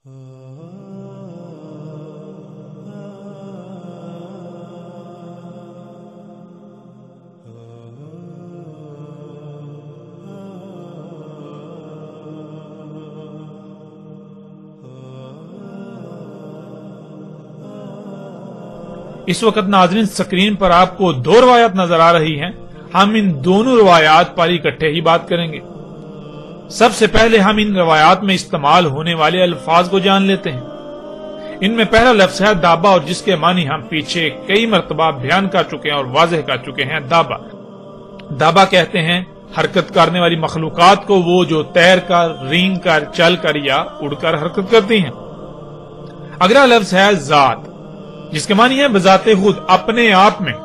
اس وقت ناظرین سکرین پر آپ کو دو روایات نظر آ رہی ہیں، ہم ان دونوں روایات پر اکٹھے ہی بات کریں گے۔ سب سے پہلے ہم ان روایات میں استعمال ہونے والے الفاظ کو جان لیتے ہیں۔ ان میں پہلا لفظ ہے دابا، اور جس کے معنی ہم پیچھے کئی مرتبہ بیان کر چکے ہیں اور واضح کر چکے ہیں۔ دابا دابا کہتے ہیں حرکت کرنے والی مخلوقات کو، وہ جو تیر کر، رینگ کر، چل کر یا اڑ کر حرکت کرتی ہیں۔ اگلا لفظ ہے ذات، جس کے معنی ہے بذات خود، اپنے آپ میں،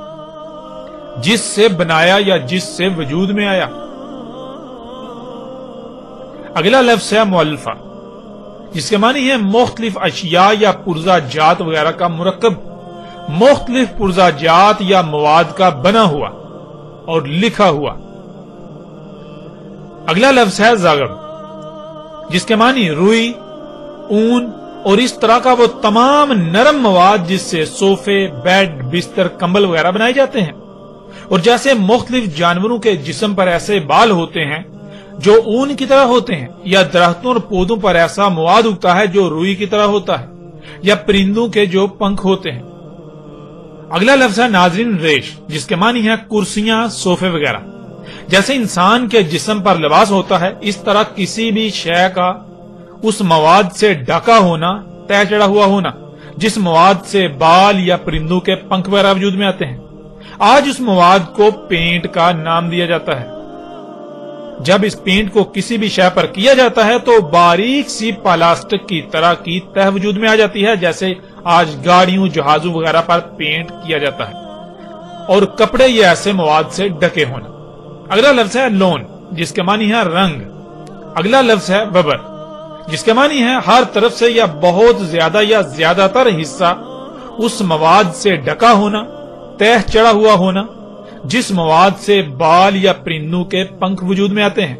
جس سے بنایا یا جس سے وجود میں آیا۔ اگلا لفظ ہے مؤلفہ، جس کے معنی ہے مختلف اشیاء یا پرزہ جات وغیرہ کا مرکب، مختلف پرزہ جات یا مواد کا بنا ہوا اور لکھا ہوا۔ اگلا لفظ ہے زغب، جس کے معنی روئی، اون اور اس طرح کا وہ تمام نرم مواد جس سے صوفے، بیڈ، بستر، کمبل وغیرہ بنائے جاتے ہیں۔ اور جیسے مختلف جانوروں کے جسم پر ایسے بال ہوتے ہیں جو اون کی طرح ہوتے ہیں، یا درختوں اور پودوں پر ایسا مواد اگتا ہے جو روئی کی طرح ہوتا ہے، یا پرندوں کے جو پنکھ ہوتے ہیں۔ اگلا لفظ ہے ناظرین ریش، جس کے معنی ہے کرسیاں، صوفے وغیرہ۔ جیسے انسان کے جسم پر لباس ہوتا ہے، اس طرح کسی بھی شے کا اس مواد سے ڈھکا ہونا، طے چڑھا ہوا ہونا، جس مواد سے بال یا پرندوں کے پنکھ وغیرہ وجود میں آتے ہیں۔ آج اس مواد کو پینٹ کا نام دیا جاتا ہے۔ جب اس پینٹ کو کسی بھی شے پر کیا جاتا ہے تو باریک سی پلاسٹک کی طرح کی تہ وجود میں آ جاتی ہے، جیسے آج گاڑیوں، جہازوں وغیرہ پر پینٹ کیا جاتا ہے، اور کپڑے یہ ایسے مواد سے ڈھکے ہونا۔ اگلا لفظ ہے لون، جس کے معنی ہے رنگ۔ اگلا لفظ ہے وبر، جس کے معنی ہے ہر طرف سے یا بہت زیادہ یا زیادہ تر حصہ اس مواد سے ڈھکا ہونا، تہ چڑھا ہوا ہونا، جس مواد سے بال یا پرندوں کے پنکھ وجود میں آتے ہیں۔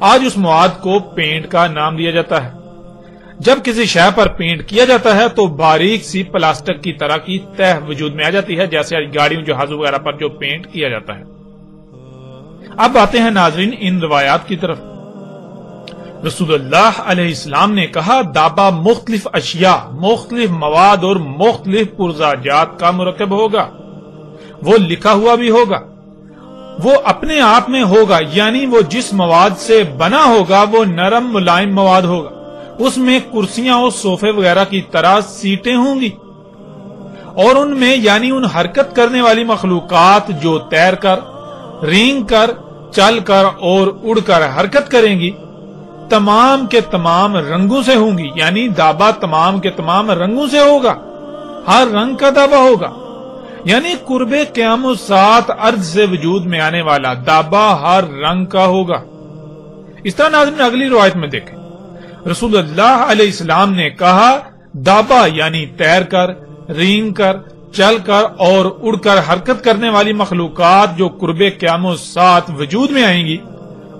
آج اس مواد کو پینٹ کا نام دیا جاتا ہے۔ جب کسی شے پر پینٹ کیا جاتا ہے تو باریک سی پلاسٹک کی طرح کی تہ وجود میں آ جاتی ہے، جیسے گاڑیوں، جہازوں وغیرہ پر جو پینٹ کیا جاتا ہے۔ اب آتے ہیں ناظرین ان روایات کی طرف۔ رسول اللہ علیہ السلام نے کہا دابا مختلف اشیاء، مختلف مواد اور مختلف پرزہ جات کا مرکب ہوگا، وہ لکھا ہوا بھی ہوگا، وہ اپنے آپ میں ہوگا، یعنی وہ جس مواد سے بنا ہوگا وہ نرم ملائم مواد ہوگا، اس میں کرسیاں اور صوفے وغیرہ کی طرح سیٹیں ہوں گی، اور ان میں یعنی ان حرکت کرنے والی مخلوقات جو تیر کر، رینگ کر، چل کر اور اڑ کر حرکت کریں گی، تمام کے تمام رنگوں سے ہوں گی، یعنی دابا تمام کے تمام رنگوں سے ہوگا، ہر رنگ کا دابا ہوگا، یعنی قرب قیام الساعت ارض سے وجود میں آنے والا دابا ہر رنگ کا ہوگا۔ اس طرح ناظرین اگلی روایت میں دیکھیں، رسول اللہ علیہ السلام نے کہا دابا یعنی تیر کر، رینگ کر، چل کر اور اڑ کر حرکت کرنے والی مخلوقات جو قرب قیام الساعت وجود میں آئیں گی،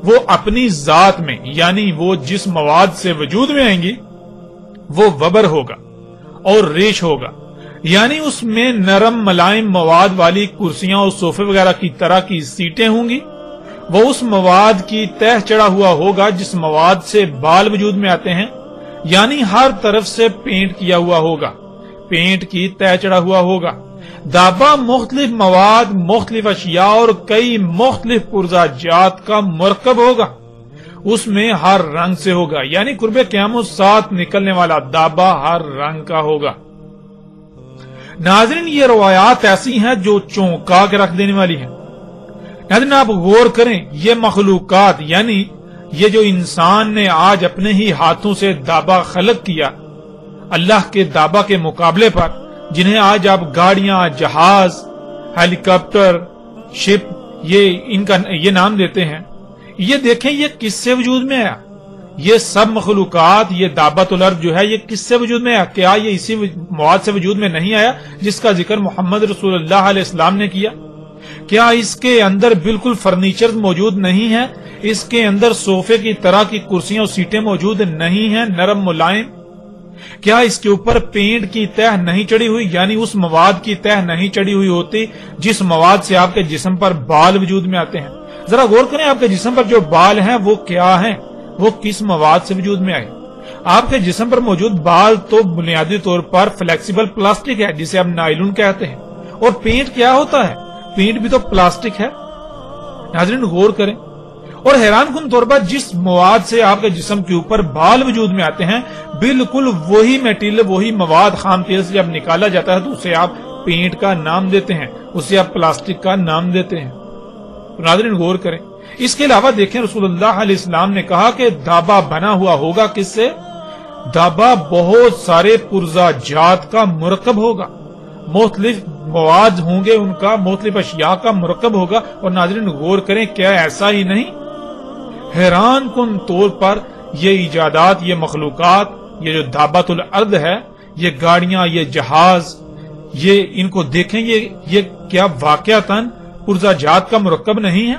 وہ اپنی ذات میں یعنی وہ جس مواد سے وجود میں آئیں گی وہ وبر ہوگا اور ریش ہوگا، یعنی اس میں نرم ملائم مواد والی کرسیاں اور صوفے وغیرہ کی طرح کی سیٹیں ہوں گی، وہ اس مواد کی تہ چڑھا ہوا ہوگا جس مواد سے بال وجود میں آتے ہیں، یعنی ہر طرف سے پینٹ کیا ہوا ہوگا، پینٹ کی تہ چڑھا ہوا ہوگا۔ دابا مختلف مواد، مختلف اشیاء اور کئی مختلف پرزہ جات کا مرکب ہوگا، اس میں ہر رنگ سے ہوگا، یعنی قرب قیام الساعت نکلنے والا دابا ہر رنگ کا ہوگا۔ ناظرین یہ روایات ایسی ہیں جو چونکا کے رکھ دینے والی ہیں۔ ناظرین آپ غور کریں، یہ مخلوقات یعنی یہ جو انسان نے آج اپنے ہی ہاتھوں سے دابا خلق کیا اللہ کے دابا کے مقابلے پر، جنہیں آج آپ گاڑیاں، جہاز، ہیلی کاپٹر، شپ یہ نام دیتے ہیں، یہ دیکھیں یہ کس سے وجود میں آیا؟ یہ سب مخلوقات، یہ دابۃ الارض جو ہے یہ کس سے وجود میں آیا؟ کیا یہ اسی مواد سے وجود میں نہیں آیا جس کا ذکر محمد رسول اللہ علیہ السلام نے کیا؟ کیا اس کے اندر بالکل فرنیچر موجود نہیں ہے؟ اس کے اندر صوفے کی طرح کی کرسیاں اور سیٹیں موجود نہیں ہیں، نرم ملائم؟ کیا اس کے اوپر پینٹ کی تہ نہیں چڑھی ہوئی، یعنی اس مواد کی تہ نہیں چڑھی ہوئی ہوتی جس مواد سے آپ کے جسم پر بال وجود میں آتے ہیں؟ ذرا غور کریں، آپ کے جسم پر جو بال ہیں وہ کیا ہیں، وہ کس مواد سے وجود میں آئے؟ آپ کے جسم پر موجود بال تو بنیادی طور پر فلیکسیبل پلاسٹک ہے جسے آپ نائلون کہتے ہیں، اور پینٹ کیا ہوتا ہے؟ پینٹ بھی تو پلاسٹک ہے۔ ناظرین غور کریں، اور حیران کن طور پر جس مواد سے آپ کے جسم کے اوپر بال وجود میں آتے ہیں بالکل وہی میٹیریل، وہی مواد خام تیل سے جب نکالا جاتا ہے تو اسے آپ پینٹ کا نام دیتے ہیں، اسے آپ پلاسٹک کا نام دیتے ہیں۔ ناظرین غور کریں، اس کے علاوہ دیکھیں رسول اللہ علیہ السلام نے کہا کہ دابا بنا ہوا ہوگا کس سے؟ دابا بہت سارے پرزا جات کا مرکب ہوگا، مختلف مواد ہوں گے، ان کا مختلف اشیاء کا مرکب ہوگا۔ اور ناظرین غور کریں، کیا ایسا ہی نہیں؟ حیران کن طور پر یہ ایجادات، یہ مخلوقات، یہ جو دابۃ الارض ہے، یہ گاڑیاں، یہ جہاز، یہ ان کو دیکھیں، یہ کیا واقعتاً پرزا جات کا مرکب نہیں ہے؟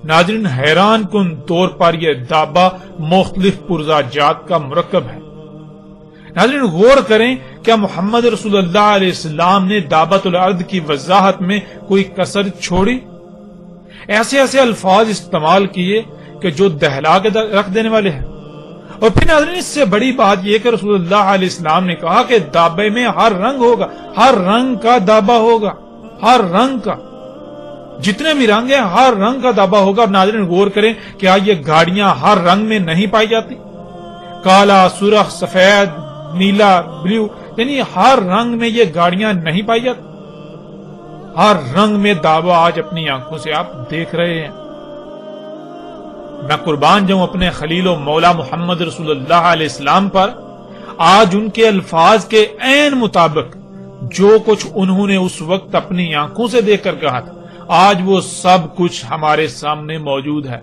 ناظرین حیران کن طور پر یہ دابا مختلف پرزا جات کا مرکب ہے۔ ناظرین غور کریں، کیا محمد رسول اللہ علیہ السلام نے دابۃ الارض کی وضاحت میں کوئی کسر چھوڑی؟ ایسے ایسے الفاظ استعمال کیے کہ جو دہلا کے رکھ دینے والے ہیں۔ اور پھر ناظرین اس سے بڑی بات یہ کہ رسول اللہ علیہ السلام نے کہا کہ دابے میں ہر رنگ ہوگا، ہر رنگ کا دابا ہوگا، ہر رنگ کا، جتنے بھی رنگ ہیں ہر رنگ کا دابا ہوگا۔ اور ناظرین غور کریں، کیا یہ گاڑیاں ہر رنگ میں نہیں پائی جاتی؟ کالا، سرخ، سفید، نیلا، بلیو، یعنی ہر رنگ میں یہ گاڑیاں نہیں پائی جاتی؟ ہر رنگ میں دابا آج اپنی آنکھوں سے آپ دیکھ رہے ہیں۔ میں قربان جاؤں اپنے خلیل و مولا محمد رسول اللہ علیہ السلام پر، آج ان کے الفاظ کے عین مطابق جو کچھ انہوں نے اس وقت اپنی آنکھوں سے دیکھ کر کہا تھا، آج وہ سب کچھ ہمارے سامنے موجود ہے،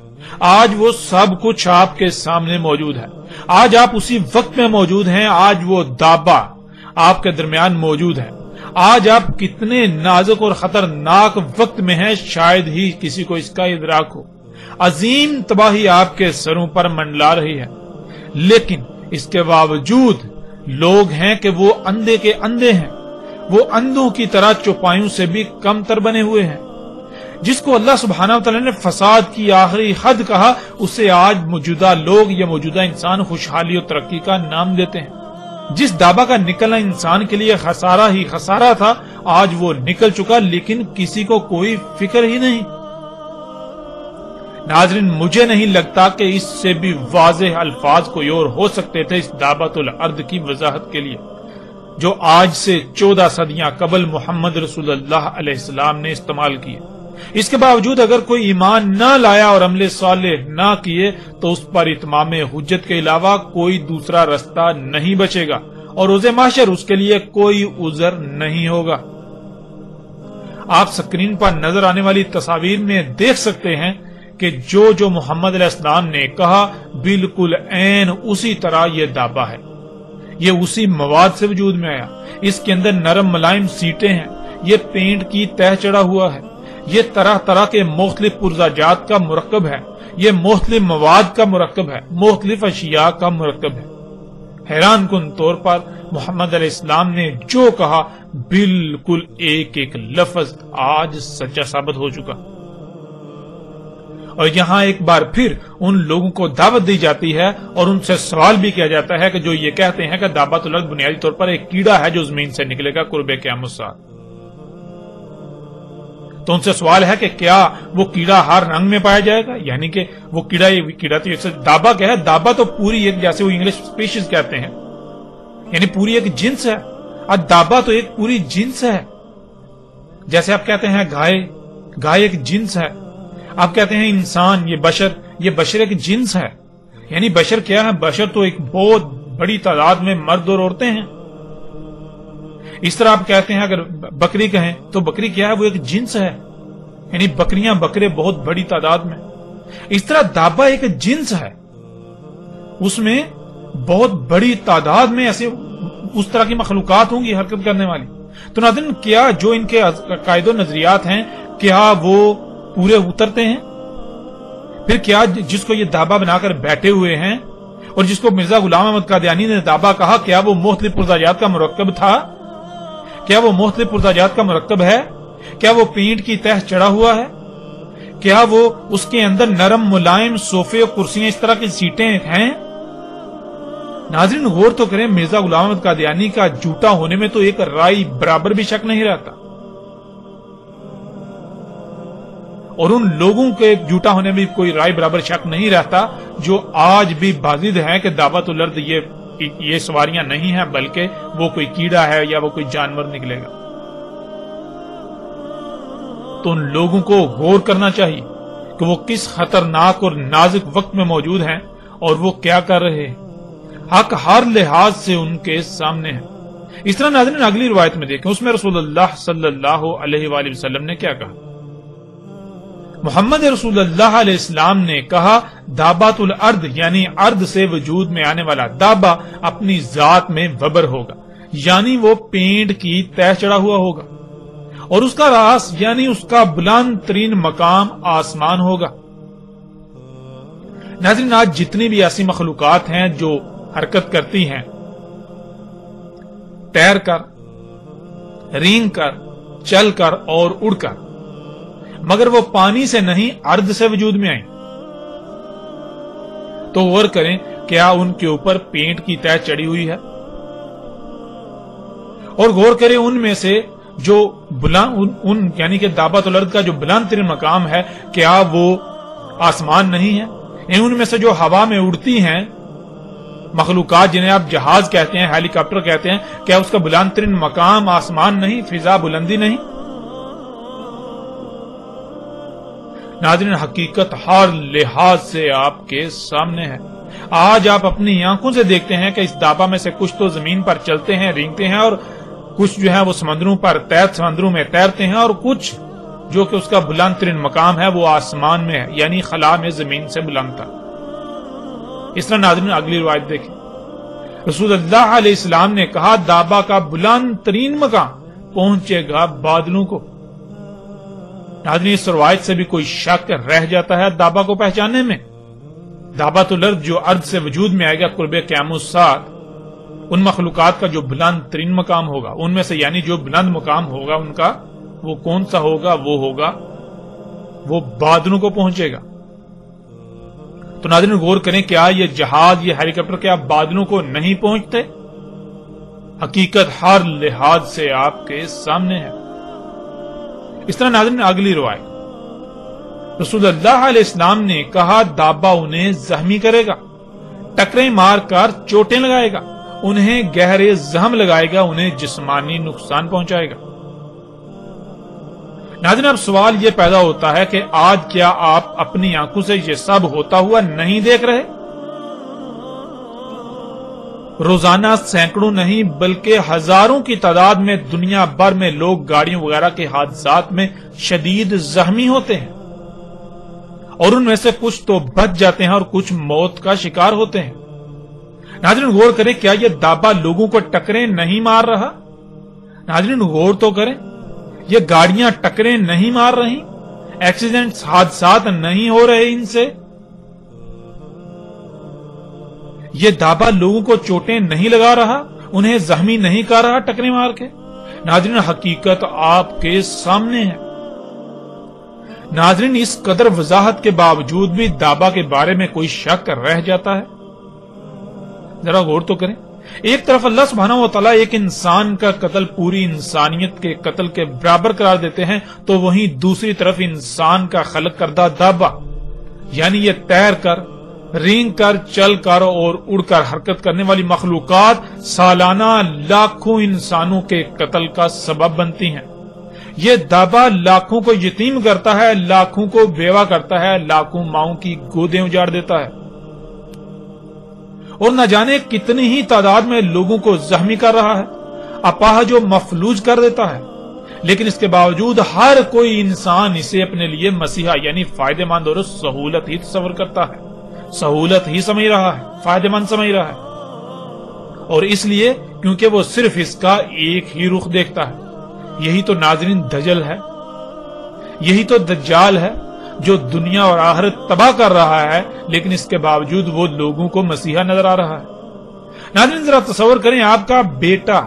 آج وہ سب کچھ آپ کے سامنے موجود ہے، آج آپ اسی وقت میں موجود ہیں، آج وہ دابا آپ کے درمیان موجود ہے۔ آج آپ کتنے نازک اور خطرناک وقت میں ہیں، شاید ہی کسی کو اس کا ادراک ہو۔ عظیم تباہی آپ کے سروں پر منڈلا رہی ہے، لیکن اس کے باوجود لوگ ہیں کہ وہ اندھے کے اندھے ہیں، وہ اندھوں کی طرح چوپایوں سے بھی کم تر بنے ہوئے ہیں۔ جس کو اللہ سبحانہ وتعالی نے فساد کی آخری حد کہا، اسے آج موجودہ لوگ یا موجودہ انسان خوشحالی اور ترقی کا نام دیتے ہیں۔ جس دابا کا نکلنا انسان کے لیے خسارہ ہی خسارہ تھا، آج وہ نکل چکا، لیکن کسی کو کوئی فکر ہی نہیں۔ ناظرین مجھے نہیں لگتا کہ اس سے بھی واضح الفاظ کوئی اور ہو سکتے تھے اس دابۃ الارض کی وضاحت کے لیے، جو آج سے 14 صدیاں قبل محمد رسول اللہ علیہ السلام نے استعمال کیے۔ اس کے باوجود اگر کوئی ایمان نہ لایا اور عمل صالح نہ کیے تو اس پر اتمام حجت کے علاوہ کوئی دوسرا رستہ نہیں بچے گا، اور روز محشر اس کے لیے کوئی عذر نہیں ہوگا۔ آپ سکرین پر نظر آنے والی تصاویر میں دیکھ سکتے ہیں کہ جو محمد علیہ السلام نے کہا بالکل عین اسی طرح یہ دابا ہے، یہ اسی مواد سے وجود میں آیا۔ اس کے اندر نرم ملائم سیٹیں ہیں، یہ پینٹ کی تہ چڑھا ہوا ہے، یہ طرح طرح کے مختلف پرزا جات کا مرکب ہے، یہ مختلف مواد کا مرکب ہے، مختلف اشیاء کا مرکب ہے۔ حیران کن طور پر محمد علیہ السلام نے جو کہا بالکل ایک ایک لفظ آج سچا ثابت ہو چکا۔ اور یہاں ایک بار پھر ان لوگوں کو دعوت دی جاتی ہے اور ان سے سوال بھی کیا جاتا ہے کہ جو یہ کہتے ہیں کہ دابۃ الارض بنیادی طور پر ایک کیڑا ہے جو زمین سے نکلے گا قرب قیامت ساتھ، تو ان سے سوال ہے کہ کیا وہ کیڑا ہر رنگ میں پایا جائے گا؟ یعنی کہ وہ کیڑا تو دابا کیا ہے؟ دابا تو پوری ایک، جیسے وہ انگلش اسپیشیز کہتے ہیں، یعنی پوری ایک جنس ہے۔ اور دابا تو ایک پوری جنس ہے، جیسے آپ کہتے ہیں گائے ایک جنس ہے، آپ کہتے ہیں انسان، یہ بشر ایک جنس ہے۔ یعنی بشر کیا ہے؟ بشر تو ایک بہت بڑی تعداد میں مرد اور عورتیں ہیں۔ اس طرح آپ کہتے ہیں اگر بکری کہیں تو بکری کیا ہے؟ وہ ایک جنس ہے، یعنی بکریاں بکرے بہت بڑی تعداد میں۔ اس طرح دابا ایک جنس ہے، اس میں بہت بڑی تعداد میں ایسے اس طرح کی مخلوقات ہوں گی حرکت کرنے والی۔ تو ناظرین کیا جو ان کے عقائد و نظریات ہیں کیا وہ پورے اترتے ہیں؟ پھر کیا جس کو یہ دابا بنا کر بیٹھے ہوئے ہیں اور جس کو مرزا غلام احمد قادیانی نے دابا کہا، کیا وہ مختلف پرزاجات کا مرکب تھا؟ کیا وہ مختلف پرزاجات کا مرکب ہے؟ کیا وہ پینٹ کی تہ چڑھا ہوا ہے؟ کیا وہ اس کے اندر نرم ملائم صوفے اور کرسیاں اس طرح کی سیٹیں ہیں؟ ناظرین غور تو کریں، مرزا غلام احمد قادیانی کا جھوٹا ہونے میں تو ایک رائی برابر بھی شک نہیں رہتا، اور ان لوگوں کے جھوٹا ہونے میں کوئی رائے برابر شک نہیں رہتا جو آج بھی بازد ہیں کہ دعوت الارض یہ سواریاں نہیں ہیں بلکہ وہ کوئی کیڑا ہے یا وہ کوئی جانور نکلے گا۔ تو ان لوگوں کو غور کرنا چاہیے کہ وہ کس خطرناک اور نازک وقت میں موجود ہیں اور وہ کیا کر رہے ہیں۔ حق ہر لحاظ سے ان کے سامنے ہے۔ اس طرح ناظرین اگلی روایت میں دیکھیں، اس میں رسول اللہ صلی اللہ علیہ وآلہ وسلم نے کیا کہا؟ محمد رسول اللہ علیہ السلام نے کہا، دابات الارض یعنی ارض سے وجود میں آنے والا دابا اپنی ذات میں وبر ہوگا، یعنی وہ پینٹ کی تہ چڑھا ہوا ہوگا، اور اس کا راس یعنی اس کا بلند ترین مقام آسمان ہوگا۔ ناظرین آج جتنی بھی ایسی مخلوقات ہیں جو حرکت کرتی ہیں، تیر کر، رینگ کر، چل کر اور اڑ کر، مگر وہ پانی سے نہیں ارض سے وجود میں آئیں، تو غور کریں کیا ان کے اوپر پینٹ کی تہ چڑھی ہوئی ہے؟ اور غور کریں ان میں سے جو بلند یعنی کہ دابت الارض کا جو بلند ترین مقام ہے، کیا وہ آسمان نہیں ہے؟ ان میں سے جو ہوا میں اڑتی ہیں مخلوقات جنہیں آپ جہاز کہتے ہیں، ہیلی کاپٹر کہتے ہیں، کیا اس کا بلند ترین مقام آسمان نہیں، فضا بلندی نہیں؟ ناظرین حقیقت ہر لحاظ سے آپ کے سامنے ہے۔ آج آپ اپنی آنکھوں سے دیکھتے ہیں کہ اس دابا میں سے کچھ تو زمین پر چلتے ہیں، رینگتے ہیں، اور کچھ جو ہے وہ سمندروں میں تیرتے ہیں، اور کچھ جو کہ اس کا بلند ترین مقام ہے وہ آسمان میں ہے، یعنی خلا میں زمین سے بلند تھا۔ اس طرح ناظرین اگلی روایت دیکھیں، رسول اللہ علیہ السلام نے کہا، دابا کا بلند ترین مقام پہنچے گا بادلوں کو۔ ناظرین اس روایت سے بھی کوئی شک رہ جاتا ہے دابا کو پہچاننے میں؟ دابت الارض جو ارض سے وجود میں آئے گا قرب قیام الساعۃ، ان مخلوقات کا جو بلند ترین مقام ہوگا، ان میں سے یعنی جو بلند مقام ہوگا ان کا، وہ کون سا ہوگا؟ وہ بادلوں کو پہنچے گا۔ تو ناظرین غور کریں، کیا یہ جہاز، یہ ہیلی کاپٹر کیا بادلوں کو نہیں پہنچتے؟ حقیقت ہر لحاظ سے آپ کے سامنے ہے۔ اس طرح ناظرین اگلی روایت، رسول اللہ علیہ السلام نے کہا، دابا انہیں زخمی کرے گا، ٹکریں مار کر چوٹیں لگائے گا، انہیں گہرے زخم لگائے گا، انہیں جسمانی نقصان پہنچائے گا۔ ناظرین اب سوال یہ پیدا ہوتا ہے کہ آج کیا آپ اپنی آنکھوں سے یہ سب ہوتا ہوا نہیں دیکھ رہے؟ روزانہ سینکڑوں نہیں بلکہ ہزاروں کی تعداد میں دنیا بھر میں لوگ گاڑیوں وغیرہ کے حادثات میں شدید زخمی ہوتے ہیں، اور ان میں سے کچھ تو بچ جاتے ہیں اور کچھ موت کا شکار ہوتے ہیں۔ ناظرین غور کریں، کیا یہ دابا لوگوں کو ٹکریں نہیں مار رہا؟ ناظرین غور تو کریں، یہ گاڑیاں ٹکریں نہیں مار رہی، ایکسیڈنٹس، حادثات نہیں ہو رہے ان سے، یہ دابا لوگوں کو چوٹیں نہیں لگا رہا، انہیں زخمی نہیں کر رہا ٹکریں مار کے۔ ناظرین حقیقت آپ کے سامنے ہے۔ ناظرین اس قدر وضاحت کے باوجود بھی دابا کے بارے میں کوئی شک رہ جاتا ہے؟ ذرا غور تو کریں، ایک طرف اللہ سبحانہ و تعالیٰ ایک انسان کا قتل پوری انسانیت کے قتل کے برابر قرار دیتے ہیں، تو وہیں دوسری طرف انسان کا خلق کردہ دابا یعنی یہ تیر کر، رینگ کر، چل کر اور اڑ کر حرکت کرنے والی مخلوقات سالانہ لاکھوں انسانوں کے قتل کا سبب بنتی ہیں۔ یہ دابا لاکھوں کو یتیم کرتا ہے، لاکھوں کو بیوہ کرتا ہے، لاکھوں ماؤں کی گودیں اجاڑ دیتا ہے، اور نہ جانے کتنی ہی تعداد میں لوگوں کو زخمی کر رہا ہے، اپاہج و مفلوج کر دیتا ہے۔ لیکن اس کے باوجود ہر کوئی انسان اسے اپنے لیے مسیحا یعنی فائدہ مند اور سہولت ہی تصور کرتا ہے، سہولت ہی سمجھ رہا ہے، فائدہ مند سمجھ رہا ہے، اور اس لیے کیونکہ وہ صرف اس کا ایک ہی رخ دیکھتا ہے۔ یہی تو ناظرین دجل ہے، یہی تو دجال ہے، جو دنیا اور آخرت تباہ کر رہا ہے، لیکن اس کے باوجود وہ لوگوں کو مسیحا نظر آ رہا ہے۔ ناظرین ذرا تصور کریں، آپ کا بیٹا،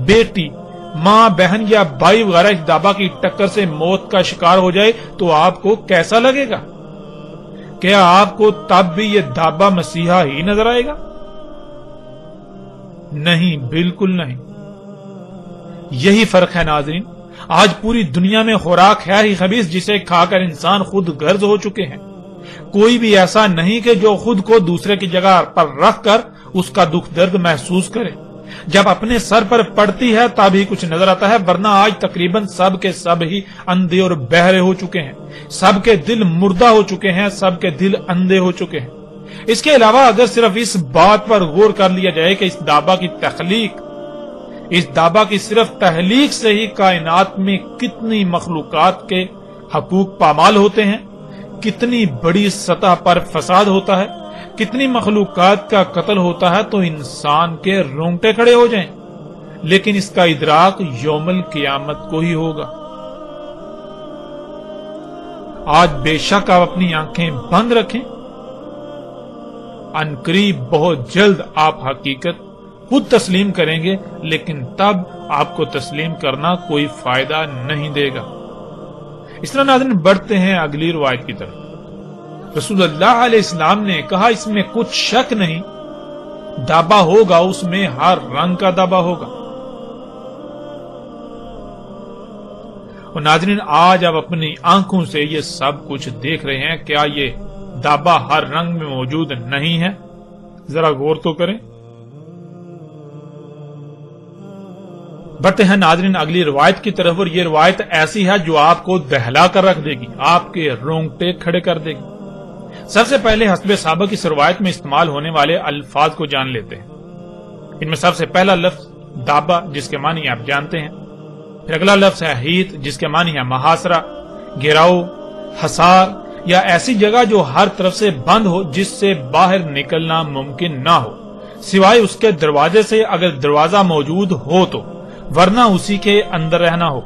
بیٹی، ماں، بہن یا بھائی وغیرہ اس دابا کی ٹکر سے موت کا شکار ہو جائے تو آپ کو کیسا لگے گا؟ کیا آپ کو تب بھی یہ دابا مسیحا ہی نظر آئے گا؟ نہیں، بالکل نہیں۔ یہی فرق ہے ناظرین۔ آج پوری دنیا میں خوراک ہے ہی خبیث جسے کھا کر انسان خود غرض ہو چکے ہیں۔ کوئی بھی ایسا نہیں کہ جو خود کو دوسرے کی جگہ پر رکھ کر اس کا دکھ درد محسوس کرے۔ جب اپنے سر پر پڑتی ہے تب ہی کچھ نظر آتا ہے، ورنہ آج تقریباً سب کے سب ہی اندھے اور بہرے ہو چکے ہیں۔ سب کے دل مردہ ہو چکے ہیں، سب کے دل اندھے ہو چکے ہیں۔ اس کے علاوہ اگر صرف اس بات پر غور کر لیا جائے کہ اس دابا کی صرف تخلیق سے ہی کائنات میں کتنی مخلوقات کے حقوق پامال ہوتے ہیں، کتنی بڑی سطح پر فساد ہوتا ہے، کتنی مخلوقات کا قتل ہوتا ہے، تو انسان کے رونگٹے کھڑے ہو جائیں۔ لیکن اس کا ادراک یوم القیامت کو ہی ہوگا۔ آج بے شک آپ اپنی آنکھیں بند رکھیں، عنقریب بہت جلد آپ حقیقت خود تسلیم کریں گے، لیکن تب آپ کو تسلیم کرنا کوئی فائدہ نہیں دے گا۔ اس طرح ناظرین بڑھتے ہیں اگلی روایت کی طرف۔ رسول اللہ علیہ السلام نے کہا اس میں کچھ شک نہیں، دابا ہوگا، اس میں ہر رنگ کا دابا ہوگا۔ اور ناظرین آج آپ اپنی آنکھوں سے یہ سب کچھ دیکھ رہے ہیں، کیا یہ دابا ہر رنگ میں موجود نہیں ہے؟ ذرا غور تو کریں۔ بڑھتے ہیں ناظرین اگلی روایت کی طرف، اور یہ روایت ایسی ہے جو آپ کو دہلا کر رکھ دے گی، آپ کے رونگٹے کھڑے کر دے گی۔ سب سے پہلے حسب سابق اس روایت میں استعمال ہونے والے الفاظ کو جان لیتے ہیں۔ ان میں سب سے پہلا لفظ دابا، جس کے معنی آپ جانتے ہیں۔ پھر اگلا لفظ ہے ہیت، جس کے معنی ہے محاصرہ، گھیراؤ، حصار یا ایسی جگہ جو ہر طرف سے بند ہو جس سے باہر نکلنا ممکن نہ ہو، سوائے اس کے دروازے سے اگر دروازہ موجود ہو تو، ورنہ اسی کے اندر رہنا ہو۔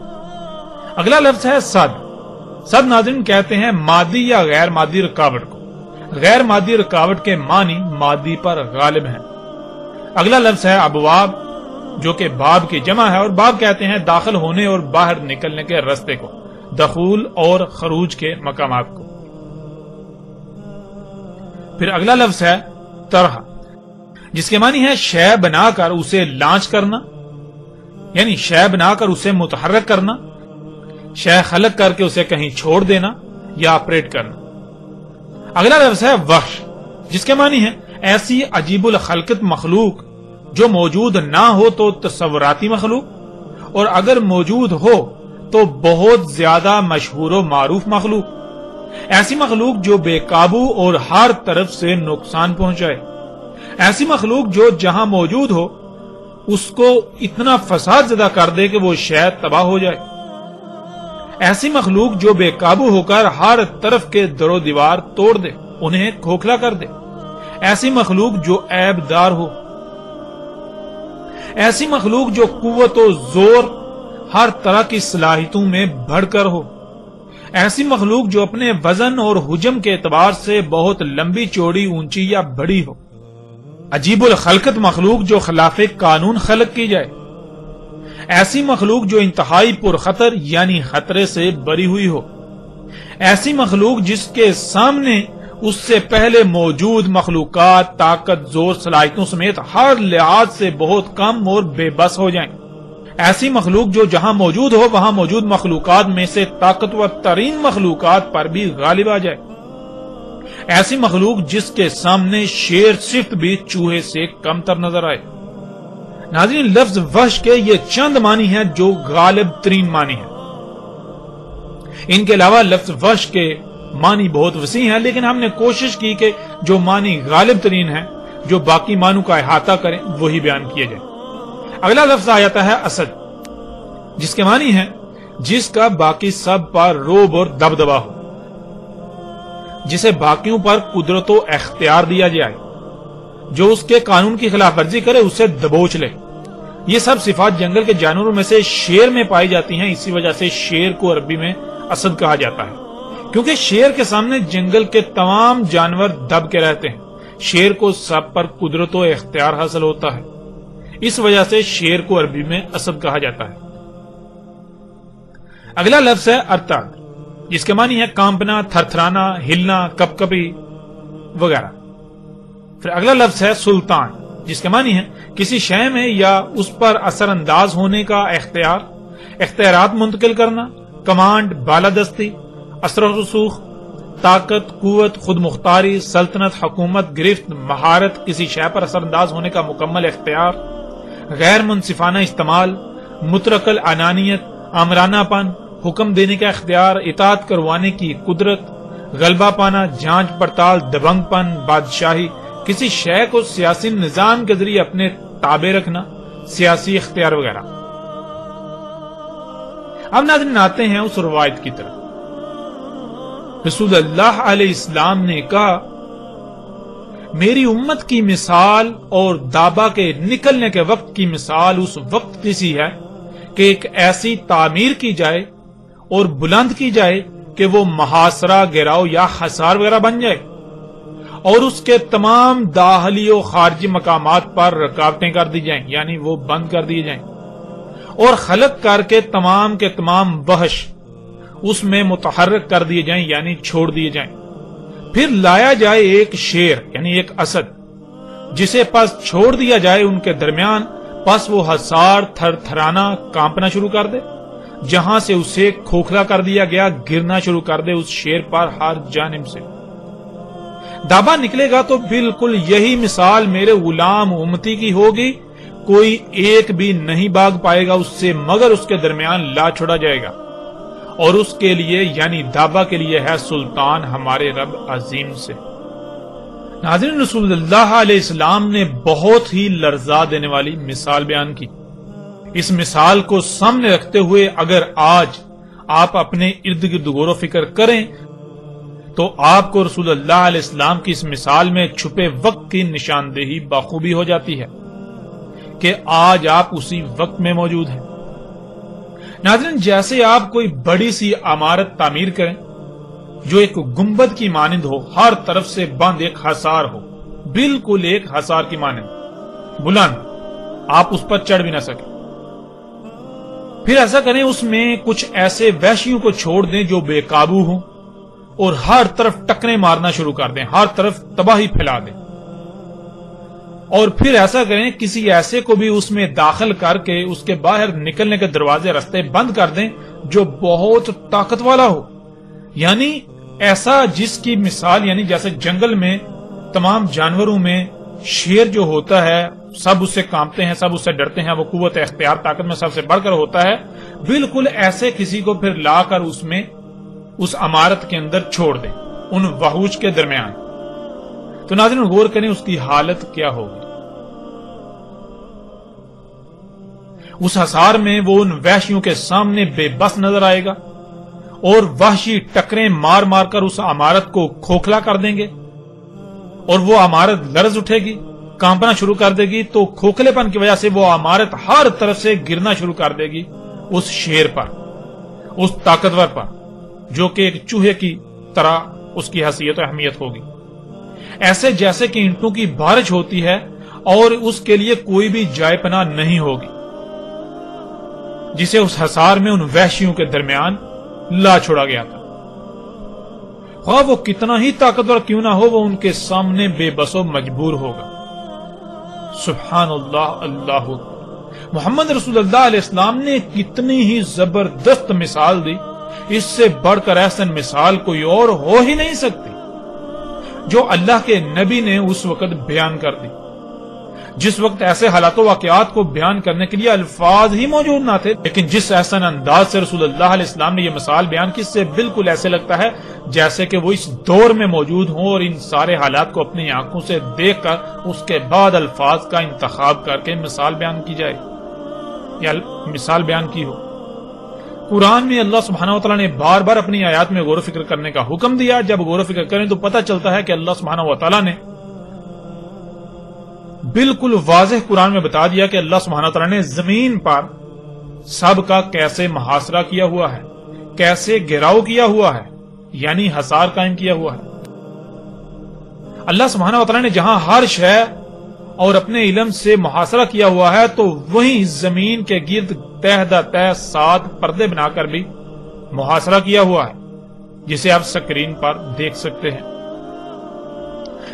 اگلا لفظ ہے صد۔ صد ناظرین کہتے ہیں مادی یا غیر مادی رکاوٹ کو۔ غیر مادی رکاوٹ کے معنی مادی پر غالب ہیں۔ اگلا لفظ ہے ابواب، جو کہ باب کی جمع ہے، اور باب کہتے ہیں داخل ہونے اور باہر نکلنے کے رستے کو، دخول اور خروج کے مقامات کو۔ پھر اگلا لفظ ہے طرح، جس کے معنی ہے شے بنا کر اسے لانچ کرنا، یعنی شے بنا کر اسے متحرک کرنا، شے خلق کر کے اسے کہیں چھوڑ دینا یا آپریٹ کرنا۔ اگلا لفظ ہے وحش، جس کے معنی ہے ایسی عجیب الخلقت مخلوق جو موجود نہ ہو تو تصوراتی مخلوق، اور اگر موجود ہو تو بہت زیادہ مشہور و معروف مخلوق، ایسی مخلوق جو بے قابو اور ہر طرف سے نقصان پہنچائے، ایسی مخلوق جو جہاں موجود ہو اس کو اتنا فساد زدہ کر دے کہ وہ شاید تباہ ہو جائے، ایسی مخلوق جو بے قابو ہو کر ہر طرف کے در و دیوار توڑ دے، انہیں کھوکھلا کر دے، ایسی مخلوق جو عیب دار ہو، ایسی مخلوق جو قوت و زور ہر طرح کی صلاحیتوں میں بڑھ کر ہو، ایسی مخلوق جو اپنے وزن اور حجم کے اعتبار سے بہت لمبی چوڑی اونچی یا بڑی ہو، عجیب الخلقت مخلوق جو خلاف قانون خلق کی جائے، ایسی مخلوق جو انتہائی پرخطر یعنی خطرے سے بری ہوئی ہو، ایسی مخلوق جس کے سامنے اس سے پہلے موجود مخلوقات طاقت زور صلاحیتوں سمیت ہر لحاظ سے بہت کم اور بے بس ہو جائیں، ایسی مخلوق جو جہاں موجود ہو وہاں موجود مخلوقات میں سے طاقتور ترین مخلوقات پر بھی غالب آ جائے، ایسی مخلوق جس کے سامنے شیر صفت بھی چوہے سے کم تر نظر آئے۔ ناظرین لفظ وحش کے یہ چند معنی ہیں جو غالب ترین معنی ہیں، ان کے علاوہ لفظ وحش کے معنی بہت وسیع ہیں، لیکن ہم نے کوشش کی کہ جو معنی غالب ترین ہیں، جو باقی معنوں کا احاطہ کریں، وہی بیان کیے جائیں۔ اگلا لفظ آ جاتا ہے اسد، جس کے معنی ہے جس کا باقی سب پر روب اور دبدبا ہو، جسے باقیوں پر قدرت و اختیار دیا جائے، جو اس کے قانون کی خلاف ورزی کرے اسے دبوچ لے۔ یہ سب صفات جنگل کے جانوروں میں سے شیر میں پائی جاتی ہیں، اسی وجہ سے شیر کو عربی میں اسد کہا جاتا ہے۔ کیونکہ شیر کے سامنے جنگل کے تمام جانور دب کے رہتے ہیں، شیر کو سب پر قدرت و اختیار حاصل ہوتا ہے، اس وجہ سے شیر کو عربی میں اسد کہا جاتا ہے۔ اگلا لفظ ہے ارتعد، جس کے معنی ہے کانپنا، تھرتھرانا، ہلنا، کپ کپی وغیرہ۔ پھر اگلا لفظ ہے سلطان، جس کے معنی ہے کسی شے میں یا اس پر اثر انداز ہونے کا اختیار، اختیارات منتقل کرنا، کمانڈ، بالادستی، اثر و رسوخ، طاقت، قوت، خود مختاری، سلطنت، حکومت، گرفت، مہارت، کسی شے پر اثر انداز ہونے کا مکمل اختیار، غیر منصفانہ استعمال، مطلق العنانیت، آمرانہ پن، حکم دینے کا اختیار، اطاعت کروانے کی قدرت، غلبہ پانا، جانچ پڑتال، دبنگ پن، بادشاہی، کسی شے کو سیاسی نظام کے ذریعے اپنے تابع رکھنا، سیاسی اختیار وغیرہ۔ اب ناظرین آتے ہیں اس روایت کی طرف۔ رسول اللہ علیہ السلام نے کہا، میری امت کی مثال اور دابا کے نکلنے کے وقت کی مثال اس وقت کی سی ہے کہ ایک ایسی تعمیر کی جائے اور بلند کی جائے کہ وہ محاصرہ، گراؤ یا حصار وغیرہ بن جائے، اور اس کے تمام داخلی و خارجی مقامات پر رکاوٹیں کر دی جائیں، یعنی وہ بند کر دی جائیں، اور خلق کر کے تمام وحش اس میں متحرک کر دیے جائیں، یعنی چھوڑ دیے جائیں۔ پھر لایا جائے ایک شیر، یعنی ایک اسد، جسے پس چھوڑ دیا جائے ان کے درمیان، پس وہ حصار، تھر تھرانا، کانپنا شروع کر دے، جہاں سے اسے کھوکھلا کر دیا گیا گرنا شروع کر دے اس شیر پر ہر جانب سے۔ دابا نکلے گا تو بالکل یہی مثال میرے غلام امتی کی ہوگی، کوئی ایک بھی نہیں بھاگ پائے گا اس سے مگر اس کے درمیان لا چھوڑا جائے گا، اور اس کے لیے یعنی دابا کے لیے ہے سلطان ہمارے رب عظیم سے۔ ناظرین، رسول اللہ علیہ السلام نے بہت ہی لرزا دینے والی مثال بیان کی۔ اس مثال کو سامنے رکھتے ہوئے اگر آج آپ اپنے ارد گرد غور و فکر کریں تو آپ کو رسول اللہ علیہ السلام کی اس مثال میں چھپے وقت کی نشاندہی بخوبی ہو جاتی ہے کہ آج آپ اسی وقت میں موجود ہیں۔ ناظرین، جیسے آپ کوئی بڑی سی عمارت تعمیر کریں جو ایک گنبد کی مانند ہو، ہر طرف سے بند ایک حصار ہو، بالکل ایک حصار کی مانند بلند، آپ اس پر چڑھ بھی نہ سکیں۔ پھر ایسا کریں، اس میں کچھ ایسے وحشیوں کو چھوڑ دیں جو بے قابو ہوں اور ہر طرف ٹکریں مارنا شروع کر دیں، ہر طرف تباہی پھیلا دیں۔ اور پھر ایسا کریں، کسی ایسے کو بھی اس میں داخل کر کے اس کے باہر نکلنے کے دروازے رستے بند کر دیں جو بہت طاقت والا ہو، یعنی ایسا جس کی مثال، یعنی جیسے جنگل میں تمام جانوروں میں شیر جو ہوتا ہے سب اس سے کانپتے ہیں، سب اس سے ڈرتے ہیں، وہ قوت اختیار طاقت میں سب سے بڑھ کر ہوتا ہے، بالکل ایسے کسی کو پھر لا کر اس میں اس عمارت کے اندر چھوڑ دیں ان وحوش کے درمیان، تو ناظرین غور کریں اس کی حالت کیا ہوگی۔ اس حصار میں وہ ان وحشیوں کے سامنے بے بس نظر آئے گا اور وحشی ٹکریں مار مار کر اس عمارت کو کھوکھلا کر دیں گے، اور وہ عمارت لرز اٹھے گی، کانپنا شروع کر دے گی، تو کھوکھلے پن کی وجہ سے وہ عمارت ہر طرف سے گرنا شروع کر دے گی اس شیر پر، اس طاقتور پر، جو کہ ایک چوہے کی طرح اس کی حیثیت و اہمیت ہوگی، ایسے جیسے کہ اینٹوں کی بارش ہوتی ہے اور اس کے لیے کوئی بھی جائے پناہ نہیں ہوگی، جسے اس حصار میں ان وحشیوں کے درمیان لا چھوڑا گیا تھا۔ خواہ وہ کتنا ہی طاقتور کیوں نہ ہو، وہ ان کے سامنے بے بس و مجبور ہوگا۔ سبحان اللہ، اللہ اکبر۔ محمد رسول اللہ علیہ السلام نے کتنی ہی زبردست مثال دی، اس سے بڑھ کر احسن مثال کوئی اور ہو ہی نہیں سکتی جو اللہ کے نبی نے اس وقت بیان کر دی، جس وقت ایسے حالات و واقعات کو بیان کرنے کے لیے الفاظ ہی موجود نہ تھے، لیکن جس احسن انداز سے رسول اللہ علیہ السلام نے یہ مثال بیان کی، اس سے بالکل ایسے لگتا ہے جیسے کہ وہ اس دور میں موجود ہوں اور ان سارے حالات کو اپنی آنکھوں سے دیکھ کر اس کے بعد الفاظ کا انتخاب کر کے مثال بیان کی جائے یا مثال بیان کی ہو۔ قرآن میں اللہ سبحانہ وتعالی نے بار بار اپنی آیات میں غور و فکر کرنے کا حکم دیا۔ جب غور و فکر کریں تو پتہ چلتا ہے کہ اللہ سبحانہ وتعالی نے بالکل واضح قرآن میں بتا دیا کہ اللہ سبحانہ وتعالی نے زمین پر سب کا کیسے محاصرہ کیا ہوا ہے، کیسے گھیراؤ کیا ہوا ہے، یعنی حصار قائم کیا ہوا ہے۔ اللہ سبحانہ وتعالی نے جہاں ہر شے اور اپنے علم سے محاصرہ کیا ہوا ہے تو وہیں زمین کے گرد تہ در تہ 7 پردے بنا کر بھی محاصرہ کیا ہوا ہے، جسے آپ سکرین پر دیکھ سکتے ہیں۔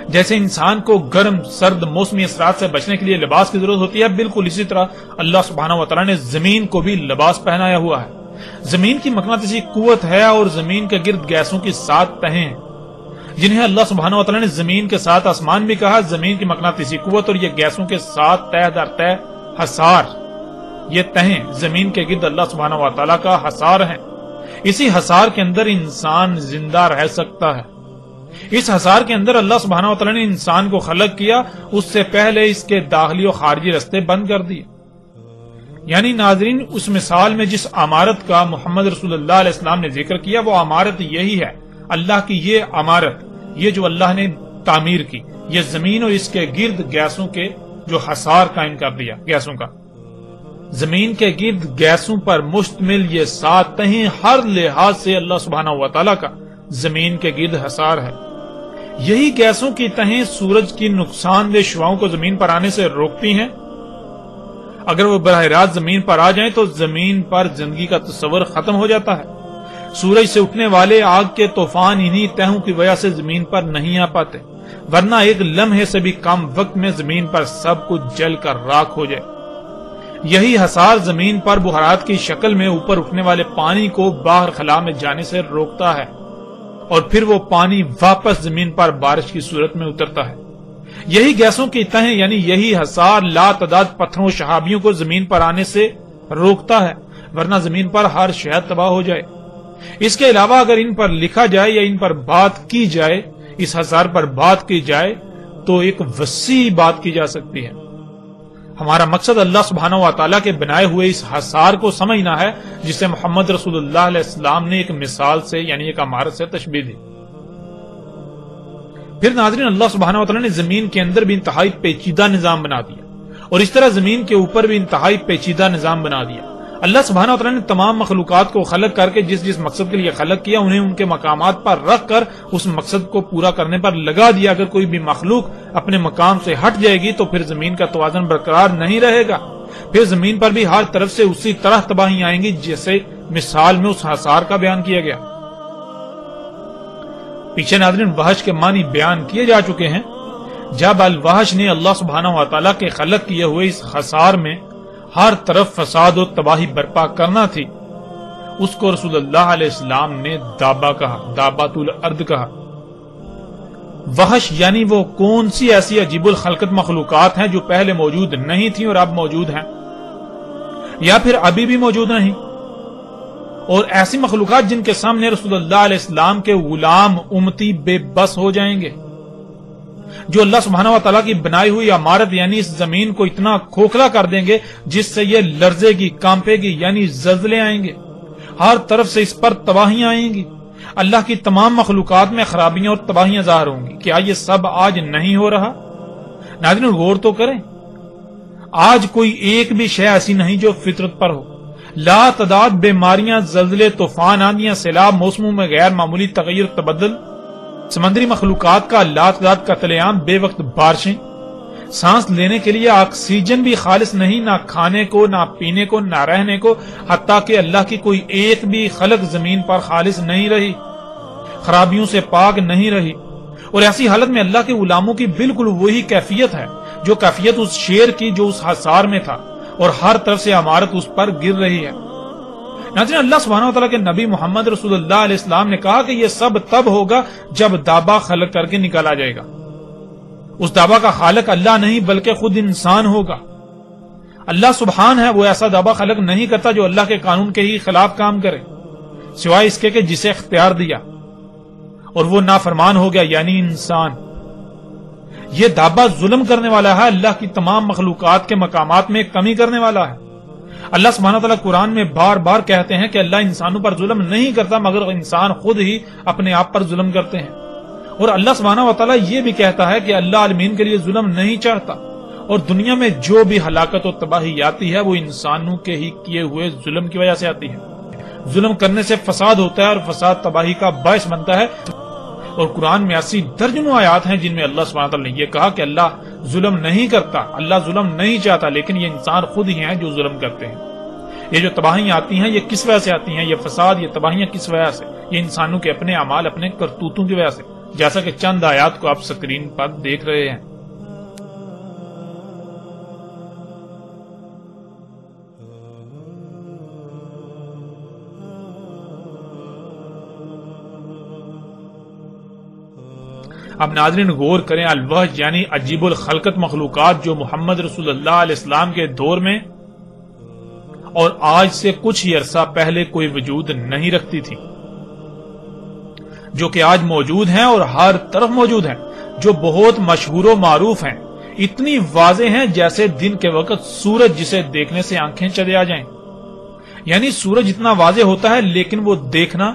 جیسے انسان کو گرم سرد موسمی اثرات سے بچنے کے لیے لباس کی ضرورت ہوتی ہے، بالکل اسی طرح اللہ سبحانہ وتعالی نے زمین کو بھی لباس پہنایا ہوا ہے۔ زمین کی مقناطیسی قوت ہے اور زمین کے گرد گیسوں کی 7 تہیں ہیں، جنہیں اللہ سبحانہ وتعالی نے زمین کے ساتھ آسمان بھی کہا۔ زمین کی مقناطیسی قوت اور یہ گیسوں کے 7 تہ در تہ حصار، یہ تہیں زمین کے گرد اللہ سبحانہ وتعالی کا حصار ہیں۔ اسی حصار کے اندر انسان زندہ رہ سکتا ہے۔ اس حصار کے اندر اللہ سبحانہ وتعالی نے انسان کو خلق کیا، اس سے پہلے اس کے داخلی و خارجی رستے بند کر دیے۔ یعنی ناظرین، اس مثال میں جس عمارت کا محمد رسول اللہ علیہ السلام نے ذکر کیا وہ عمارت یہی ہے، اللہ کی یہ عمارت، یہ جو اللہ نے تعمیر کی، یہ زمین اور اس کے گرد گیسوں کے جو حصار قائم کر دیا، گیسوں کا، زمین کے گرد گیسوں پر مشتمل یہ 7 تہیں ہر لحاظ سے اللہ سبحانہ وتعالی کا زمین کے گرد حصار ہے۔ یہی گیسوں کی تہیں سورج کی نقصان دہ شعاؤں کو زمین پر آنے سے روکتی ہیں۔ اگر وہ براہ راست زمین پر آ جائیں تو زمین پر زندگی کا تصور ختم ہو جاتا ہے۔ سورج سے اٹھنے والے آگ کے طوفان انہی تہوں کی وجہ سے زمین پر نہیں آ پاتے، ورنہ ایک لمحے سے بھی کم وقت میں زمین پر سب کچھ جل کر راکھ ہو جائے۔ یہی حصار زمین پر بخارات کی شکل میں اوپر اٹھنے والے پانی کو باہر خلا میں جانے سے روکتا ہے، اور پھر وہ پانی واپس زمین پر بارش کی صورت میں اترتا ہے۔ یہی گیسوں کی تہیں یعنی یہی حصار لا تعداد پتھروں شہابیوں کو زمین پر آنے سے روکتا ہے، ورنہ زمین پر ہر شے تباہ ہو جائے۔ اس کے علاوہ اگر ان پر لکھا جائے یا ان پر بات کی جائے، اس حصار پر بات کی جائے تو ایک وسیع بات کی جا سکتی ہے۔ ہمارا مقصد اللہ سبحانہ وتعالی کے بنائے ہوئے اس حصار کو سمجھنا ہے، جسے محمد رسول اللہ علیہ السلام نے ایک مثال سے یعنی ایک عمارت سے تشبیہ دی۔ پھر ناظرین، اللہ سبحانہ وتعالی نے زمین کے اندر بھی انتہائی پیچیدہ نظام بنا دیا، اور اس طرح زمین کے اوپر بھی انتہائی پیچیدہ نظام بنا دیا۔ اللہ سبحانہ وتعالی نے تمام مخلوقات کو خلق کر کے جس مقصد کے لیے خلق کیا، انہیں ان کے مقامات پر رکھ کر اس مقصد کو پورا کرنے پر لگا دیا۔ اگر کوئی بھی مخلوق اپنے مقام سے ہٹ جائے گی تو پھر زمین کا توازن برقرار نہیں رہے گا، پھر زمین پر بھی ہر طرف سے اسی طرح تباہی آئیں گی جیسے مثال میں اس حصار کا بیان کیا گیا۔ پیچھے ناظرین وحش کے معنی بیان کیے جا چکے ہیں۔ جب الوحش نے اللہ سبحانہ وتعالی کے خلق کیے ہوئے اس حصار میں ہر طرف فساد و تباہی برپا کرنا تھی، اس کو رسول اللہ علیہ السلام نے دابا کہا، دابات الارض کہا۔ وحش یعنی وہ کون سی ایسی عجیب الخلقت مخلوقات ہیں جو پہلے موجود نہیں تھیں اور اب موجود ہیں، یا پھر ابھی بھی موجود نہیں، اور ایسی مخلوقات جن کے سامنے رسول اللہ علیہ السلام کے غلام امتی بے بس ہو جائیں گے، جو اللہ سبحانہ وتعالی کی بنائی ہوئی عمارت یعنی اس زمین کو اتنا کھوکھلا کر دیں گے جس سے یہ لرزے گی، کانپے گی، یعنی زلزلے آئیں گے، ہر طرف سے اس پر تباہیاں آئیں گی، اللہ کی تمام مخلوقات میں خرابیاں اور تباہیاں ظاہر ہوں گی۔ کیا یہ سب آج نہیں ہو رہا؟ ناظرین غور تو کریں، آج کوئی ایک بھی شے ایسی نہیں جو فطرت پر ہو۔ لا تعداد بیماریاں، زلزلے، طوفان، آندیاں، سیلاب، موسموں میں غیر معمولی تغیر تبدل، سمندری مخلوقات کا لا تعداد قتل عام، بے وقت بارشیں، سانس لینے کے لیے آکسیجن بھی خالص نہیں، نہ کھانے کو، نہ پینے کو، نہ رہنے کو، حتیٰ کہ اللہ کی کوئی ایک بھی خلق زمین پر خالص نہیں رہی، خرابیوں سے پاک نہیں رہی۔ اور ایسی حالت میں اللہ کے غلاموں کی بالکل وہی کیفیت ہے جو کیفیت اس شیر کی جو اس حصار میں تھا، اور ہر طرف سے عمارت اس پر گر رہی ہے۔ ناظرین اللہ سبحانہ وتعالی کے نبی محمد رسول اللہ علیہ السلام نے کہا کہ یہ سب تب ہوگا جب دابا خلق کر کے نکالا جائے گا۔ اس دابا کا خالق اللہ نہیں بلکہ خود انسان ہوگا۔ اللہ سبحان ہے، وہ ایسا دابا خلق نہیں کرتا جو اللہ کے قانون کے ہی خلاف کام کرے، سوائے اس کے کہ جسے اختیار دیا، اور وہ نافرمان ہو گیا یعنی انسان۔ یہ دابا ظلم کرنے والا ہے، اللہ کی تمام مخلوقات کے مقامات میں کمی کرنے والا ہے۔ اللہ سبحانہ وتعالی قرآن میں بار بار کہتے ہیں کہ اللہ انسانوں پر ظلم نہیں کرتا مگر انسان خود ہی اپنے آپ پر ظلم کرتے ہیں، اور اللہ سبحانہ وتعالی یہ بھی کہتا ہے کہ اللہ عالمین کے لیے ظلم نہیں چاہتا، اور دنیا میں جو بھی ہلاکت و تباہی آتی ہے وہ انسانوں کے ہی کیے ہوئے ظلم کی وجہ سے آتی ہے۔ ظلم کرنے سے فساد ہوتا ہے اور فساد تباہی کا باعث بنتا ہے۔ اور قرآن میں ایسی درجنوں آیات ہیں جن میں اللہ سبحانہ وتعالی نے یہ کہا کہ اللہ ظلم نہیں کرتا، اللہ ظلم نہیں چاہتا، لیکن یہ انسان خود ہی ہیں جو ظلم کرتے ہیں۔ یہ جو تباہیاں آتی ہیں یہ کس وجہ سے آتی ہیں؟ یہ فساد، یہ تباہیاں کس وجہ سے؟ یہ انسانوں کے اپنے اعمال، اپنے کرتوتوں کی وجہ سے، جیسا کہ چند آیات کو آپ سکرین پر دیکھ رہے ہیں۔ اب ناظرین غور کریں، الوحش یعنی عجیب الخلقت مخلوقات جو محمد رسول اللہ علیہ السلام کے دور میں اور آج سے کچھ ہی عرصہ پہلے کوئی وجود نہیں رکھتی تھی، جو کہ آج موجود ہیں اور ہر طرف موجود ہیں، جو بہت مشہور و معروف ہیں، اتنی واضح ہیں جیسے دن کے وقت سورج جسے دیکھنے سے آنکھیں چلے آ جائیں۔ یعنی سورج اتنا واضح ہوتا ہے لیکن وہ دیکھنا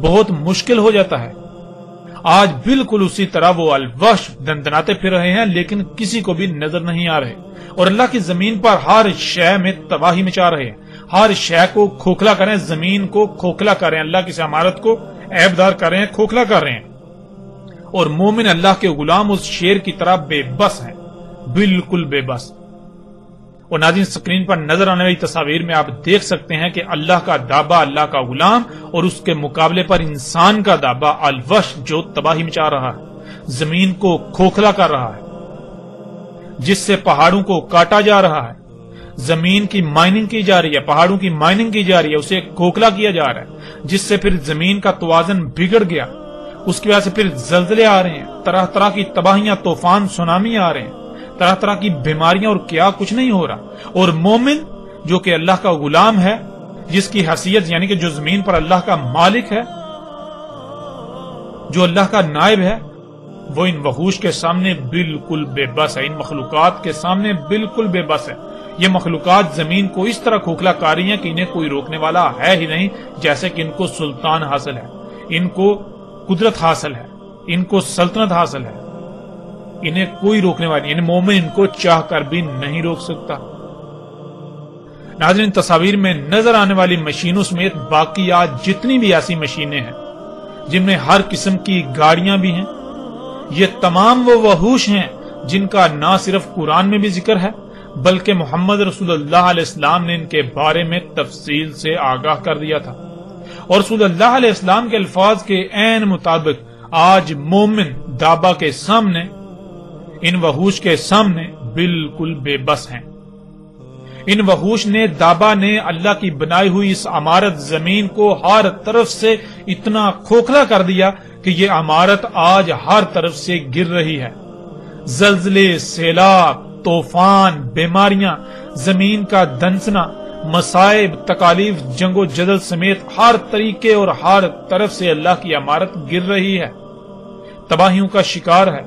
بہت مشکل ہو جاتا ہے۔ آج بالکل اسی طرح وہ الوحش دندناتے پھر رہے ہیں لیکن کسی کو بھی نظر نہیں آ رہے، اور اللہ کی زمین پر ہر شے میں تباہی مچا رہے ہیں، ہر شے کو کھوکھلا کریں، زمین کو کھوکھلا کریں، اللہ کی عمارت کو عیبدار کر رہے ہیں، کھوکھلا کر رہے ہیں۔ اور مومن اللہ کے غلام اس شیر کی طرح بے بس ہیں، بالکل بے بس۔ اور ناظرین سکرین پر نظر آنے والی تصاویر میں آپ دیکھ سکتے ہیں کہ اللہ کا دابا اللہ کا غلام اور اس کے مقابلے پر انسان کا دابا الوحش جو تباہی مچا رہا ہے، زمین کو کھوکھلا کر رہا ہے، جس سے پہاڑوں کو کاٹا جا رہا ہے، زمین کی مائننگ کی جا رہی ہے، پہاڑوں کی مائننگ کی جا رہی ہے، اسے کھوکھلا کیا جا رہا ہے، جس سے پھر زمین کا توازن بگڑ گیا، اس کی وجہ سے پھر زلزلے آ رہے ہیں، طرح طرح کی تباہیاں، طوفان، سونامی آ رہے ہیں، طرح طرح کی بیماریاں، اور کیا کچھ نہیں ہو رہا۔ اور مومن جو کہ اللہ کا غلام ہے، جس کی حیثیت یعنی کہ جو زمین پر اللہ کا مالک ہے، جو اللہ کا نائب ہے، وہ ان وحوش کے سامنے بالکل بے بس ہے، ان مخلوقات کے سامنے بالکل بے بس ہے۔ یہ مخلوقات زمین کو اس طرح کھوکھلا کر رہی ہیں کہ انہیں کوئی روکنے والا ہے ہی نہیں، جیسے کہ ان کو سلطان حاصل ہے، ان کو قدرت حاصل ہے، ان کو سلطنت حاصل ہے، انہیں کوئی روکنے والی، یعنی مومن ان کو چاہ کر بھی نہیں روک سکتا۔ ناظرین تصاویر میں نظر آنے والی مشینوں سمیت باقی آج جتنی بھی ایسی مشینیں ہیں جن میں ہر قسم کی گاڑیاں بھی ہیں، یہ تمام وہ وحوش ہیں جن کا نہ صرف قرآن میں بھی ذکر ہے بلکہ محمد رسول اللہ علیہ السلام نے ان کے بارے میں تفصیل سے آگاہ کر دیا تھا، اور رسول اللہ علیہ السلام کے الفاظ کے عین مطابق آج مومن دابا کے سامنے، ان وحوش کے سامنے بالکل بے بس ہیں۔ ان وحوش نے، دابا نے اللہ کی بنائی ہوئی اس عمارت زمین کو ہر طرف سے اتنا کھوکھلا کر دیا کہ یہ عمارت آج ہر طرف سے گر رہی ہے۔ زلزلے، سیلاب، طوفان، بیماریاں، زمین کا دنسنا، مصائب، تکالیف، جنگ و جدل سمیت ہر طریقے اور ہر طرف سے اللہ کی عمارت گر رہی ہے، تباہیوں کا شکار ہے،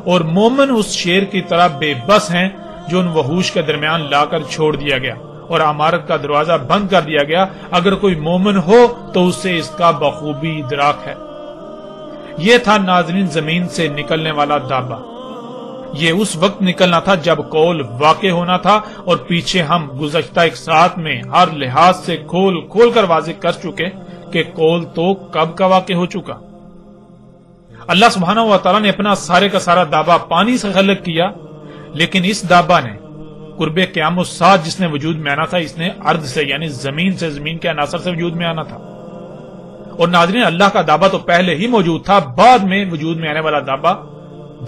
اور مومن اس شیر کی طرح بے بس ہیں جو ان وحوش کے درمیان لا کر چھوڑ دیا گیا اور عمارت کا دروازہ بند کر دیا گیا۔ اگر کوئی مومن ہو تو اسے اس کا بخوبی ادراک ہے۔ یہ تھا ناظرین زمین سے نکلنے والا دابا۔ یہ اس وقت نکلنا تھا جب قول واقع ہونا تھا، اور پیچھے ہم گزشتہ ایک ساتھ میں ہر لحاظ سے کھول کھول کر واضح کر چکے کہ قول تو کب کا واقع ہو چکا۔ اللہ سبحانہ و تعالیٰ نے اپنا سارے کا سارا دابا پانی سے خلق کیا، لیکن اس دابا نے قرب قیام الساعہ جس نے وجود میں آنا تھا، اس نے ارض سے یعنی زمین سے، زمین کے عناصر سے وجود میں آنا تھا۔ اور ناظرین اللہ کا دابا تو پہلے ہی موجود تھا، بعد میں وجود میں آنے والا دابا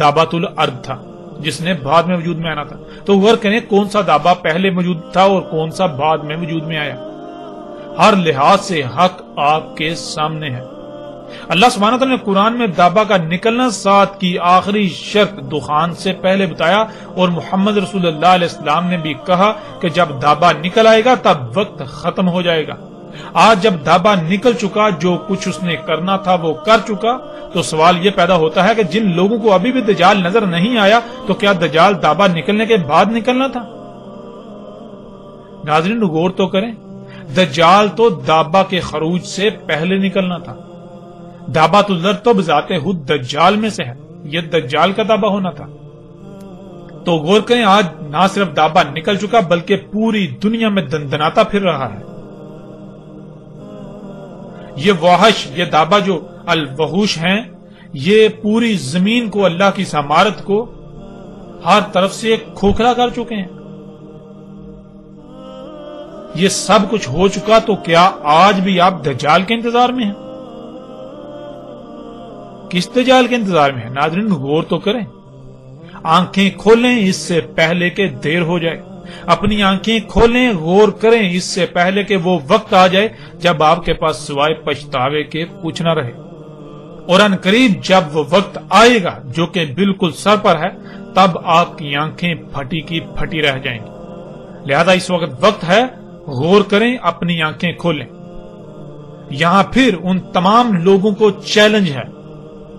دابۃ الارض تھا جس نے بعد میں وجود میں آنا تھا۔ تو غور کریں کون سا دابا پہلے موجود تھا اور کون سا بعد میں وجود میں آیا۔ ہر لحاظ سے حق آپ کے سامنے ہے۔ اللہ سبحانہ وتعالی نے قرآن میں دابا کا نکلنا ساتھ کی آخری شرط دخان سے پہلے بتایا، اور محمد رسول اللہ علیہ السلام نے بھی کہا کہ جب دابا نکل آئے گا تب وقت ختم ہو جائے گا۔ آج جب دابا نکل چکا، جو کچھ اس نے کرنا تھا وہ کر چکا، تو سوال یہ پیدا ہوتا ہے کہ جن لوگوں کو ابھی بھی دجال نظر نہیں آیا، تو کیا دجال دابا نکلنے کے بعد نکلنا تھا؟ ناظرین غور تو کریں، دجال تو دابا کے خروج سے پہلے نکلنا تھا۔ دابۃ الارض تو بذات خود دجال میں سے ہے، یہ دجال کا دابا ہونا تھا۔ تو غور کریں آج نہ صرف دابا نکل چکا بلکہ پوری دنیا میں دندناتا پھر رہا ہے۔ یہ وحش، یہ دابا جو الوحوش ہیں، یہ پوری زمین کو، اللہ کی سمارت کو ہر طرف سے کھوکھلا کر چکے ہیں۔ یہ سب کچھ ہو چکا تو کیا آج بھی آپ دجال کے انتظار میں ہیں؟ کس دجال کے انتظار میں ہیں؟ ناظرین غور تو کریں، آنکھیں کھولیں اس سے پہلے کہ دیر ہو جائے، اپنی آنکھیں کھولیں، غور کریں اس سے پہلے کہ وہ وقت آ جائے جب آپ کے پاس سوائے پچھتاوے کے کچھ نہ رہے، اور ان قریب جب وہ وقت آئے گا جو کہ بالکل سر پر ہے، تب آپ کی آنکھیں پھٹی کی پھٹی رہ جائیں گی۔ لہذا اس وقت ہے، غور کریں، اپنی آنکھیں کھولیں۔ یہاں پھر ان تمام لوگوں کو چیلنج ہے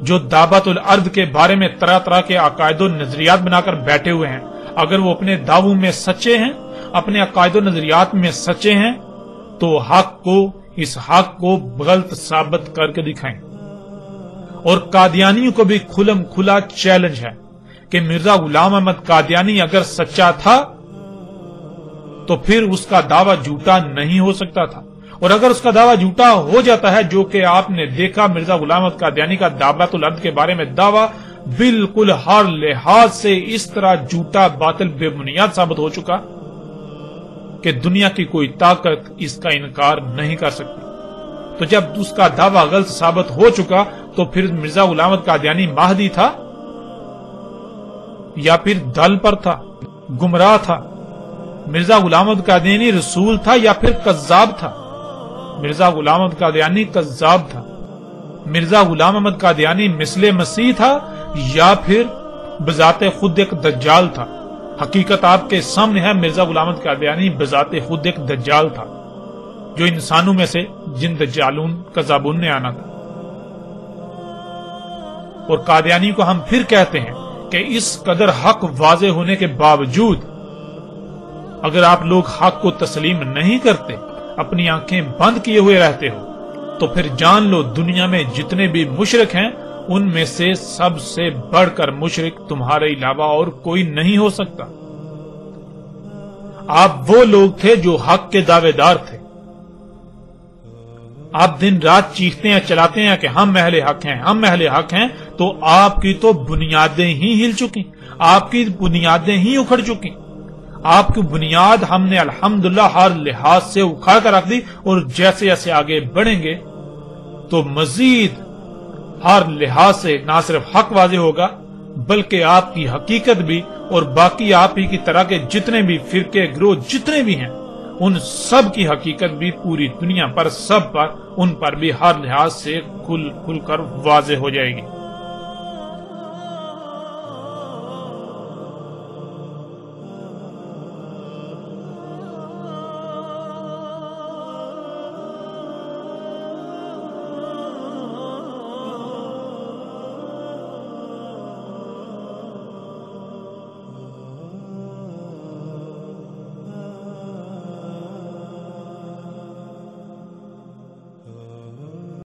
جو دعوت الارض کے بارے میں طرح طرح کے عقائد و نظریات بنا کر بیٹھے ہوئے ہیں۔ اگر وہ اپنے دعووں میں سچے ہیں، اپنے عقائد و نظریات میں سچے ہیں، تو اس حق کو غلط ثابت کر کے دکھائیں۔ اور قادیانیوں کو بھی کھلم کھلا چیلنج ہے کہ مرزا غلام احمد قادیانی اگر سچا تھا تو پھر اس کا دعویٰ جھوٹا نہیں ہو سکتا تھا، اور اگر اس کا دعویٰ جھوٹا ہو جاتا ہے، جو کہ آپ نے دیکھا مرزا غلام احمد قادیانی کا دعوت الارض کے بارے میں دعویٰ بالکل ہر لحاظ سے اس طرح جھوٹا، باطل، بے بنیاد ثابت ہو چکا کہ دنیا کی کوئی طاقت اس کا انکار نہیں کر سکتی۔ تو جب اس کا دعویٰ غلط ثابت ہو چکا تو پھر مرزا غلام احمد قادیانی مہدی تھا یا پھر دل پر تھا، گمراہ تھا؟ مرزا غلام احمد قادیانی رسول تھا یا پھر کذاب تھا؟ مرزا غلام احمد قادیانی کذاب تھا۔ مرزا غلام احمد قادیانی مثل مسیح تھا یا پھر بذات خود ایک دجال تھا؟ حقیقت آپ کے سامنے ہے، مرزا غلام احمد قادیانی بذات خود ایک دجال تھا، جو انسانوں میں سے جن دجالون کذابون نے آنا تھا۔ اور قادیانی کو ہم پھر کہتے ہیں کہ اس قدر حق واضح ہونے کے باوجود اگر آپ لوگ حق کو تسلیم نہیں کرتے، اپنی آنکھیں بند کیے ہوئے رہتے ہو، تو پھر جان لو دنیا میں جتنے بھی مشرک ہیں ان میں سے سب سے بڑھ کر مشرک تمہارے علاوہ اور کوئی نہیں ہو سکتا۔ آپ وہ لوگ تھے جو حق کے دعوے دار تھے۔ آپ دن رات چیختے ہیں، چلاتے ہیں کہ ہم اہل حق ہیں، ہم اہل حق ہیں، تو آپ کی تو بنیادیں ہی ہل چکی، آپ کی بنیادیں ہی اکھڑ چکی۔ آپ کی بنیاد ہم نے الحمدللہ ہر لحاظ سے اکھاڑ کر رکھ دی، اور جیسے جیسے آگے بڑھیں گے تو مزید ہر لحاظ سے نہ صرف حق واضح ہوگا بلکہ آپ کی حقیقت بھی، اور باقی آپ ہی کی طرح کے جتنے بھی فرقے، گروہ جتنے بھی ہیں، ان سب کی حقیقت بھی پوری دنیا پر، سب پر، ان پر بھی ہر لحاظ سے کھل کر واضح ہو جائے گی۔